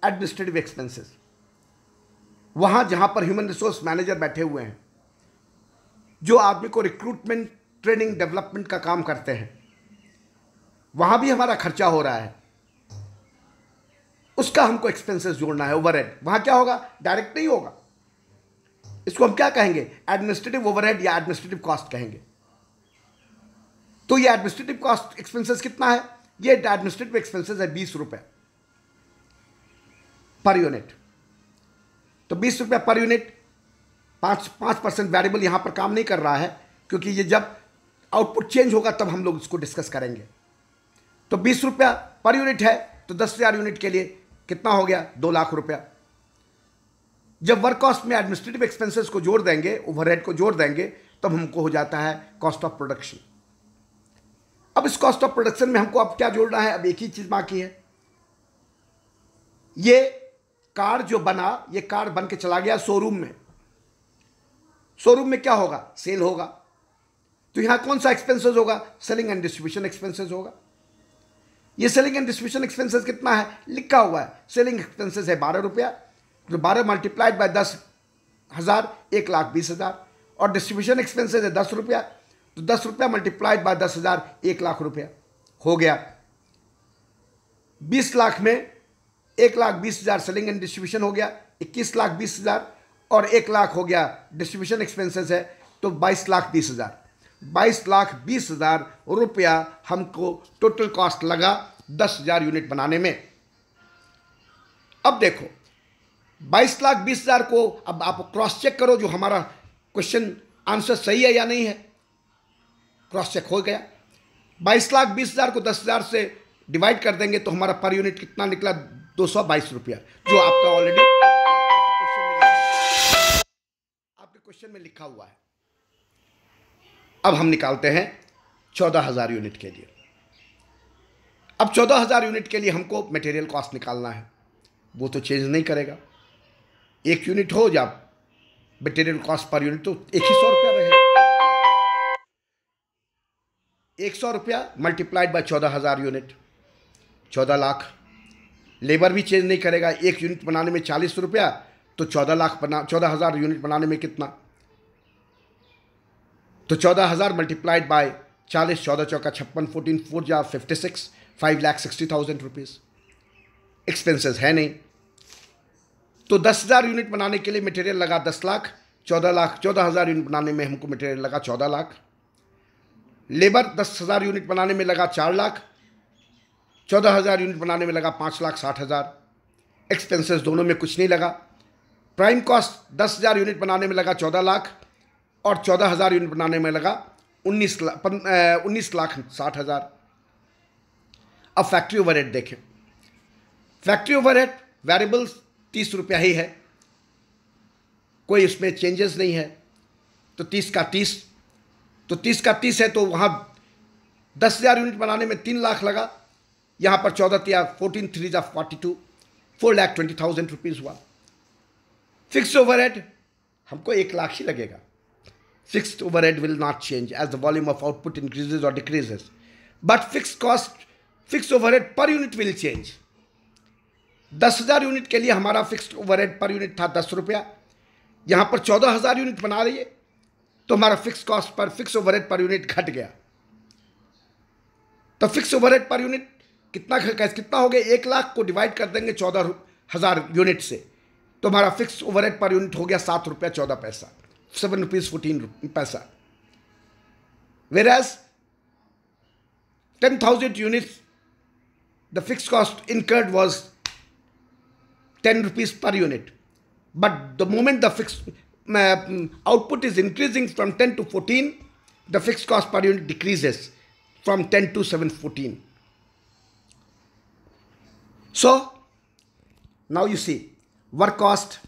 administrative expenses. वहां जहां पर ह्यूमन रिसोर्स मैनेजर बैठे हुए हैं, जो आदमी को रिक्रूटमेंट, ट्रेनिंग, डेवलपमेंट का काम करते हैं, वहां भी हमारा खर्चा हो रहा है, उसका हमको एक्सपेंसेस जोड़ना है, ओवरहेड। वहां क्या होगा? डायरेक्ट नहीं होगा, इसको हम क्या कहेंगे? एडमिनिस्ट्रेटिव ओवरहेड या एडमिनिस्ट्रेटिव कॉस्ट कहेंगे। तो ये एडमिनिस्ट्रेटिव कॉस्ट एक्सपेंसेस कितना है? ये एडमिनिस्ट्रेटिव एक्सपेंसेस है 20 रुपये पर यूनिट। तो 20 रुपये पर यूनिट, 5% वेरिएबल यहां पर काम नहीं कर रहा है, क्योंकि ये जब आउटपुट चेंज होगा तब हम लोग इसको डिस्कस करेंगे। तो 20 रुपया पर यूनिट है, तो 10,000 यूनिट के लिए कितना हो गया? 2 लाख रुपया। जब वर्क कॉस्ट में एडमिनिस्ट्रेटिव एक्सपेंसेस को जोड़ देंगे, ओवरहेड को जोड़ देंगे, तब हमको हो जाता है कॉस्ट ऑफ प्रोडक्शन। अब इस कॉस्ट ऑफ प्रोडक्शन में हमको अब क्या जोड़ना है? अब एक ही चीज बाकी है। ये कार जो बना, ये कार बन के चला गया शोरूम में। शोरूम में क्या होगा? सेल होगा। तो यहां कौन सा एक्सपेंसेस होगा? सेलिंग एंड डिस्ट्रीब्यूशन एक्सपेंसेस होगा। ये सेलिंग एंड डिस्ट्रीब्यूशन एक्सपेंसेस कितना है? लिखा हुआ है। सेलिंग एक्सपेंसेस है 12 रुपया, तो 12 मल्टीप्लाइड बाय 10,000, 1,20,000। और डिस्ट्रीब्यूशन एक्सपेंसेस है 10 रुपया, तो 10 रुपया मल्टीप्लाइड बाय 10,000, 1,00,000 रुपया हो गया। 20 लाख में 1,20,000 सेलिंग एंड डिस्ट्रीब्यूशन हो गया, 21,20,000, और 1,00,000 हो गया डिस्ट्रीब्यूशन एक्सपेंसेस है, तो 22,20,000। 22,20,000 रुपया हमको टोटल कॉस्ट लगा 10,000 यूनिट बनाने में। अब देखो 22,20,000 को अब आप क्रॉस चेक करो, जो हमारा क्वेश्चन आंसर सही है या नहीं है। क्रॉस चेक हो गया। 22,20,000 को 10,000 से डिवाइड कर देंगे तो हमारा पर यूनिट कितना निकला? 222 रुपया, जो आपका ऑलरेडी आपके क्वेश्चन में लिखा हुआ है। अब हम निकालते हैं 14,000 यूनिट के लिए। अब 14,000 यूनिट के लिए हमको मटेरियल कॉस्ट निकालना है। वो तो चेंज नहीं करेगा। 1 यूनिट हो या मटेरियल कॉस्ट पर यूनिट तो एक ही 100 रुपया रहेगा। 100 रुपया multiplied by 14,000 unit, 14 lakh. Labour भी चेंज नहीं करेगा। 1 यूनिट बनाने में 40 रुपया, तो 14,000 यूनिट बनाने में कितना? तो 14,000 मल्टीप्लाइड बाय 40, 14 चौका 56, 14 4 जा 56, 5,60,000 रुपीज़। एक्सपेंसेस है नहीं, तो 10,000 यूनिट बनाने के लिए मटेरियल लगा 10 लाख, 14,000 यूनिट बनाने में हमको मटेरियल लगा 14 लाख। लेबर 10,000 यूनिट बनाने में लगा 4 लाख, 14,000 यूनिट बनाने में लगा 5,60,000। एक्सपेंसेस दोनों में कुछ नहीं लगा। प्राइम कॉस्ट 10,000 यूनिट बनाने में लगा 14 लाख, और 14,000 यूनिट बनाने में लगा 19,60,000। अब फैक्ट्री ओवरहेड देखें। फैक्ट्री ओवरहेड वेरिएबल्स 30 रुपया ही है, कोई इसमें चेंजेस नहीं है। तो 30 का 30, तो 30 का 30 है, तो वहाँ 10,000 यूनिट बनाने में 3 लाख लगा। यहाँ पर 14 तिया 14 3 जा 42, 4,20,000 रुपीज़ हुआ। फिक्स ओवरहेड हमको 1 लाख ही लगेगा। Fixed overhead will not change as the volume of output increases or decreases. But fixed overhead per unit will change. 10,000 unit के लिए हमारा फिक्स्ड ओवरहेड पर यूनिट था 10 रुपया। यहाँ पर 14,000 यूनिट बना रही है, तो हमारा फिक्स ओवरहेड पर यूनिट घट गया। तो फिक्स ओवरहेड पर यूनिट कितना हो गया? 1 लाख को डिवाइड कर देंगे 14,000 यूनिट से, तो हमारा फिक्स ओवरहेड पर यूनिट हो गया 7 रुपया 14 पैसा, 7 rupees 14 paisa. Whereas 10,000 units, the fixed cost incurred was 10 rupees per unit. But the moment the fixed output is increasing from 10 to 14, the fixed cost per unit decreases from 10 to 714. So now you see work cost,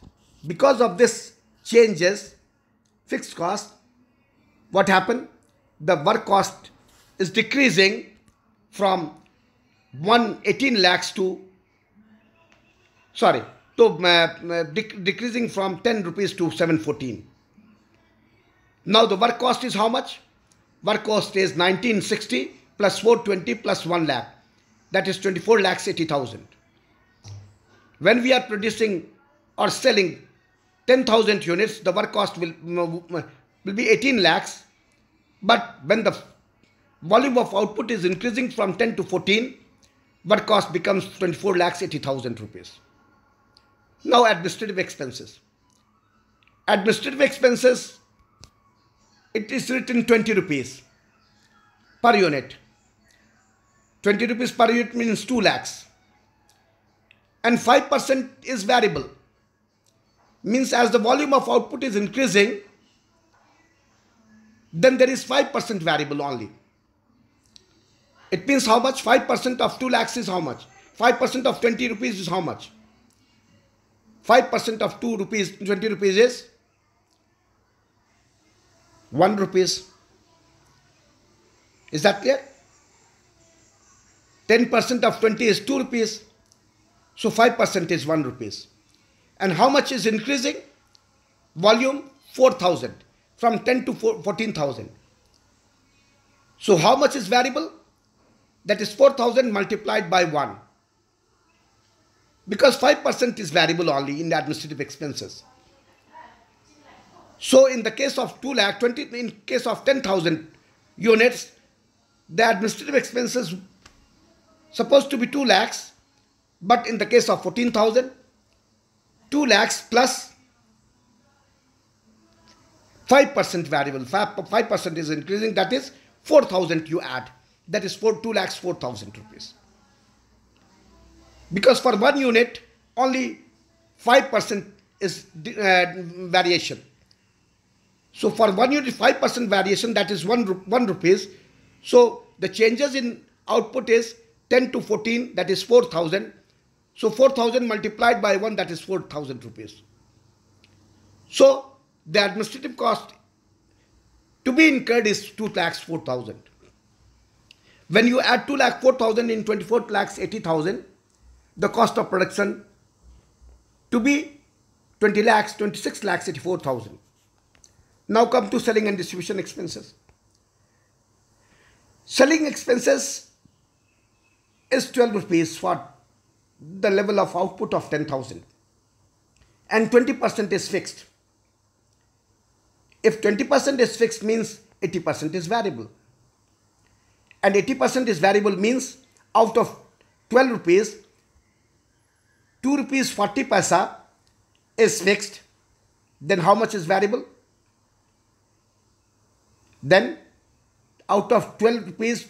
because of this changes fixed cost, what happened? The work cost is decreasing from 18 lakhs to, decreasing from 10 rupees to 714. Now the work cost is how much? Work cost is 1960 plus 420 plus 1 lakh. That is 24,80,000. When we are producing or selling 10,000 units, the work cost will be 18 lakhs. But when the volume of output is increasing from 10 to 14, work cost becomes 24,80,000 rupees. Now administrative expenses. Administrative expenses, it is written 20 rupees per unit. 20 rupees per unit means 2 lakhs. And 5% is variable. Means as the volume of output is increasing, then there is 5% variable only. It means how much? 5% of 2 lakhs is how much? 5% of 20 rupees is how much? 5% of 2 rupees, 20 rupees is 1 rupees. Is that clear? 10% of 20 is 2 rupees. So 5% is 1 rupees. And how much is increasing? Volume 4,000. From 10 to 14,000. So how much is variable? That is 4,000 multiplied by 1. Because 5% is variable only in the administrative expenses. So in the case of 2 lakh, in case of 10,000 units, the administrative expenses supposed to be 2 lakhs, but in the case of 14,000, 2 lakhs plus 5% variable, 5% is increasing, that is 4,000 you add, that is 2 lakhs 4,000 rupees. Because for 1 unit, only 5% is variation. So for 1 unit, 5% variation, that is 1 rupees. So the changes in output is 10 to 14, that is 4,000. So 4,000 multiplied by 1, that is 4,000 rupees. So the administrative cost to be incurred is 2 lakhs 4,000. When you add 2 lakh 4,000 in 24 lakhs 80,000, the cost of production to be 26 lakhs 84,000. Now come to selling and distribution expenses. Selling expenses is 12 rupees for the level of output of 10,000 and 20% is fixed. If 20% is fixed means 80% is variable. And 80% is variable means out of 12 rupees, 2 rupees 40 paisa is fixed. Then how much is variable? Then out of 12 rupees,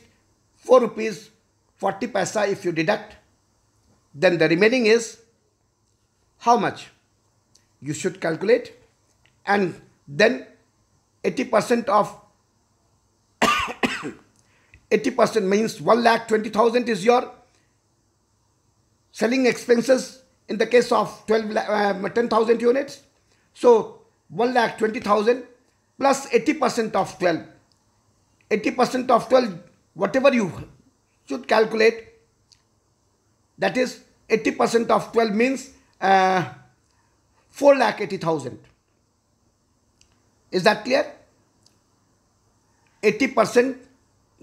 4 rupees 40 paisa if you deduct, then the remaining is how much? You should calculate, and then 80% of 80% means 1,20,000 is your selling expenses in the case of 10,000 units. So 1,20,000 plus 80% of 12. 80% of 12, whatever you should calculate, that is 80% of 12 means 4,80,000. Is that clear? 80%,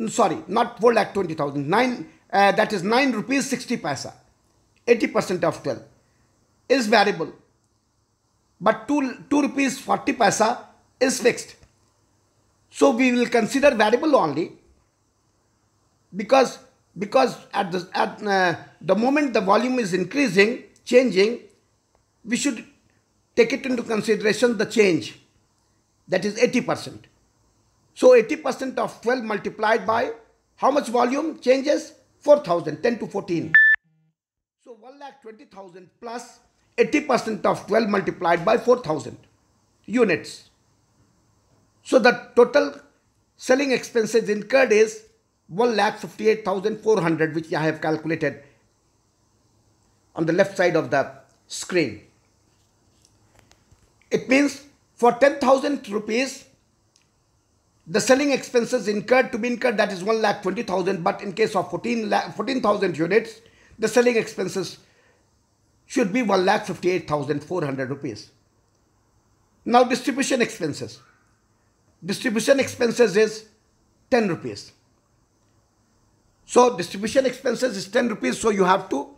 sorry, not 4,20,000, that is 9 rupees 60 paisa. 80% of 12 is variable, but 2 rupees 40 paisa is fixed. So we will consider variable only because at the moment the volume is increasing, changing, we should take it into consideration the change, that is 80%. So 80% of 12 multiplied by how much volume changes? 4,000, 10 to 14. So 1,20,000 plus 80% of 12 multiplied by 4,000 units. So the total selling expenses incurred is 1,58,400, which I have calculated on the left side of the screen. It means for 10,000 rupees, the selling expenses incurred to be incurred, that is 1,20,000, but in case of 14,000 units, the selling expenses should be 1,58,400 rupees. Now distribution expenses. Distribution expenses is 10 rupees. So distribution expenses is 10 rupees. So you have to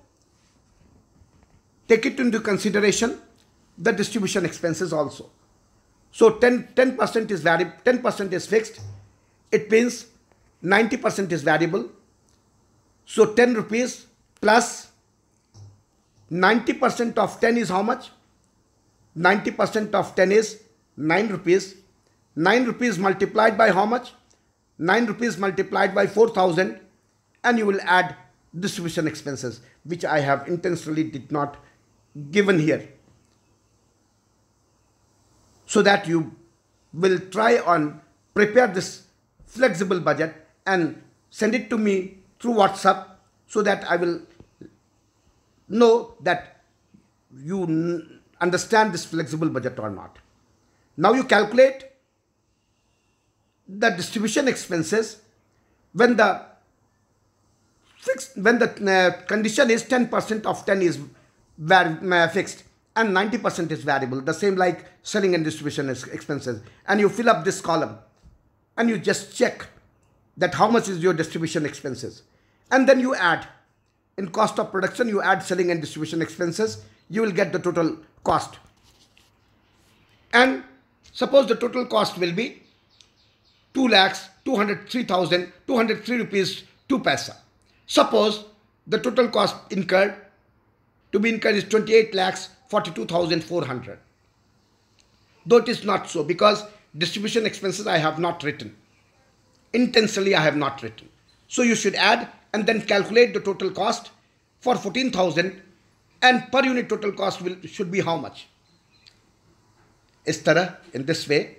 take it into consideration, the distribution expenses also. So 10% is variable, 10% is fixed. It means 90% is variable. So 10 rupees plus 90% of 10 is how much? 90% of 10 is 9 rupees. 9 rupees multiplied by how much? 9 rupees multiplied by 4,000, and you will add distribution expenses, which I have intentionally did not given here, so that you will try on prepare this flexible budget and send it to me through WhatsApp so that I will know that you understand this flexible budget or not. Now you calculate the distribution expenses when the condition is 10% of 10 is fixed and 90% is variable, the same like selling and distribution expenses, and you fill up this column and you just check that how much is your distribution expenses, and then you add in cost of production, you add selling and distribution expenses, you will get the total cost. And suppose the total cost will be 2,203,203 rupees 2 paisa. Suppose the total cost to be incurred is 28,42,400. Though it is not so, because distribution expenses I have not written. Intentionally I have not written. So you should add and then calculate the total cost for 14,000, and per unit total cost should be how much. In this way,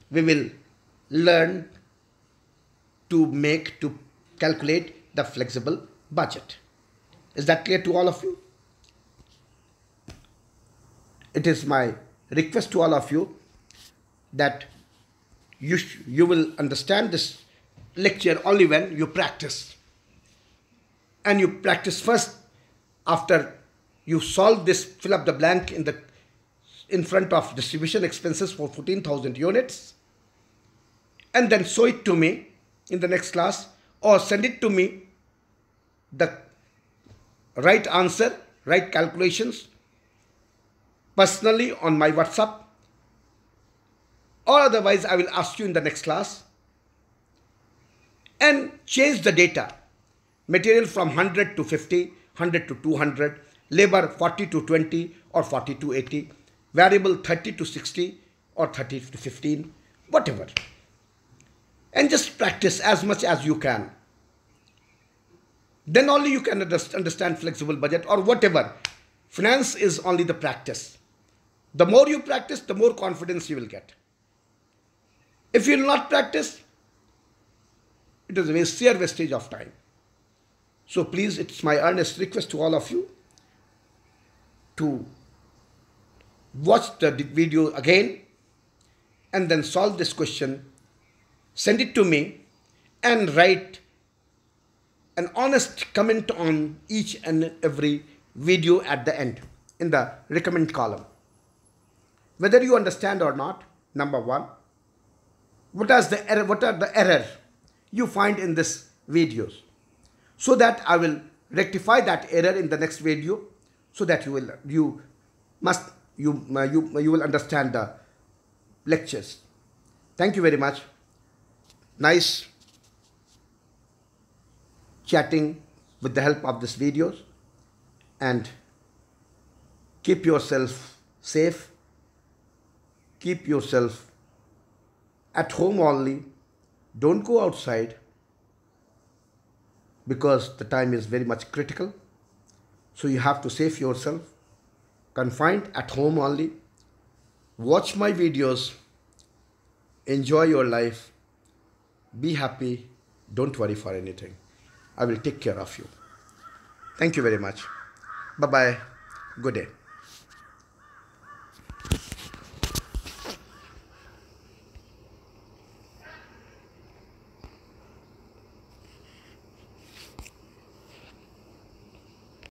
we will learn to calculate the flexible budget. Is that clear to all of you? It is my request to all of you that you will understand this lecture only when you practice. And you practice first after you solve this, fill up the blank in front of distribution expenses for 14,000 units, and then show it to me in the next class, or send it to me the right answer, right calculations personally on my WhatsApp, or otherwise I will ask you in the next class, and change the data. Material from 100 to 50, 100 to 200, labor 40 to 20 or 40 to 80, variable 30 to 60 or 30 to 15, whatever. And just practice as much as you can. Then only you can understand flexible budget or whatever. Finance is only the practice. The more you practice, the more confidence you will get. If you will not practice, it is a sheer wastage of time. So please, it's my earnest request to all of you to watch the video again and then solve this question, send it to me, and write an honest comment on each and every video at the end in the recommend column. Whether you understand or not, number one, what are the error you find in this videos, so that I will rectify that error in the next video, so that you will understand the lectures. Thank you very much. Nice chatting with the help of these videos, and keep yourself safe. Keep yourself at home only. Don't go outside, because the time is very much critical. So you have to save yourself. Confined at home only. Watch my videos. Enjoy your life. Be happy. Don't worry for anything. I will take care of you. Thank you very much. Bye-bye. Good day.